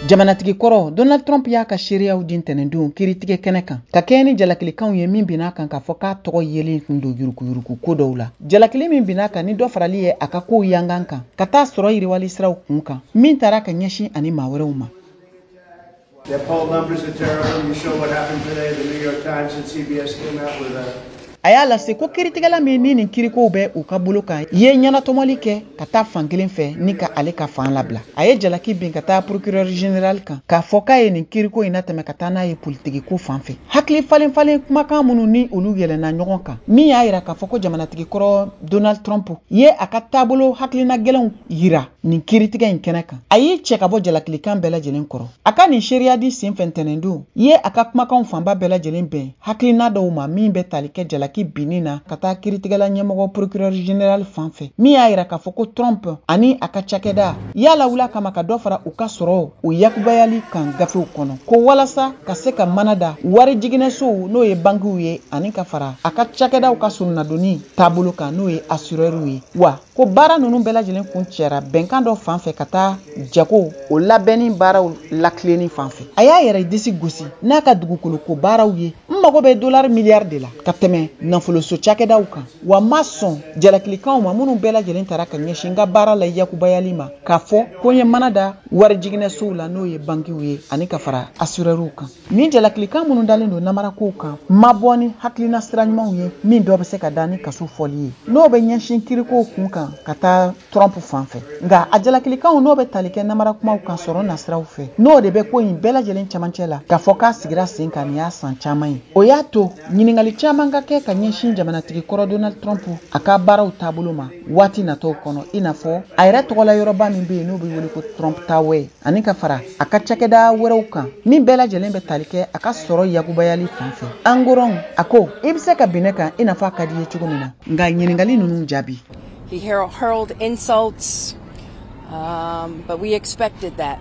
Jamanatigi koro Donald Trump ya ka shiriyaw din tenendun kiritige keneka ka keni jalakili kan ye min bina kan ka foka togo yeli ndo yuruku ko dowla jalakili min bina kan ni do farali ye aka ko yangan kan ka ta soro yiriwali siraw kun kan min tara ka nyashi ani mawerew ma. The poll numbers are terrible. You show what happened today. The New York Times and CBS came out with a ayala se ko kiritigala mi ni kiriko be u ka bulu kan ye nyana tomoli ke ka ta fankelen fe ni ka ale ka fan labla aye jalaki bin ka ta procureur général kan ka foka ye ni kiriko ina teme ka ta na ye politique ko fanfe hakli falen kuma kan munu ni olu yele na ɲɔgɔn kan min ya yira ka foko jamanatigi kɔrɔ Donald Trump ye aka tabolo hakli na gɛlɛnw yira ni kiritigɛ in kɛnɛ kan ayi cɛ ka bɔ jalakili kan bɛɛ lajɛlen kɔrɔ aka ni sheria di sen fɛntɛnɛndu ye aka kumakan fanba bɛɛ lajɛlen bɛn hakli na dɔw ma min bɛ tali kɛ jalaki binina ka taa kiritigɛla ɲɛmɔgɔ procureur général fanfɛ min y'a yira ka fɔ ko Trump ani a ka cakɛda yala wula kama ka dɔ fara u ka sɔrɔ u yakubayali kan gafew kɔnɔ ko walasa ka se ka manada wari jiginɛsow n'o ye bankiw ye ani ka fara a ka cakɛdaw ka surunadoni taabolo kan n'o ye assureur ye wa ko baara ninnu bɛɛ lajɛlen kun cɛra bɛnkan dɔ fanfɛ ka taa jago o labɛnni baaraw lakilenni fanfɛ a y'a yɛrɛ disi gosi n'a ka dugukolo ko baaraw ye n mago bɛ $1 miliyari de la ka tɛmɛ nafoloso cakɛdaw kan wa ma sɔn jalakilikanw ma minnu bɛɛ lajɛlen tara ka ɲɛsin ka baara la yakubayali ma k'a fɔ ko n ye mana da wari jiginɛsow la n'o ye bankiw ye ani ka fara assureurw kan ni jalakilikan minnu dalen don namarakow kan ma bɔ ni hakilina sira ɲumanw ye min dɔ bɛ se ka da ni kaso fɔli ye n'o bɛ ɲɛsin kirikow kun kan ka taa Trump fanfɛ nka a jalakilikanw n'o bɛ tali kɛ namarakumaw kan sɔrɔ nasiraw fɛ n'o de bɛ ko in bɛɛ lajɛlen camancɛ la k'a fɔ k'a sigira sen kan nin y'a san caman ye o y'a to ɲiningali caman ka kɛ ka ɲɛsin jamanatigi kɔrɔ Donald Trump a ka baaraw taabolo ma waati natɔw kɔnɔ i n'a fɔ a yɛrɛ tɔgɔla yɔrɔba min bɛ yen n'o bɛ wele ko Trump Tower ani ka fara a ka cakɛda wɛrɛw kan min bɛɛ lajɛlen bɛ tali kɛ a ka sɔrɔ yakubayali fanfɛ angorɔn a ko i bɛ se ka bin ne kan i n'a fɔ a ka di ye cogo min na nka ɲiningali ninnu jaabi. He hurled insults, but we expected that.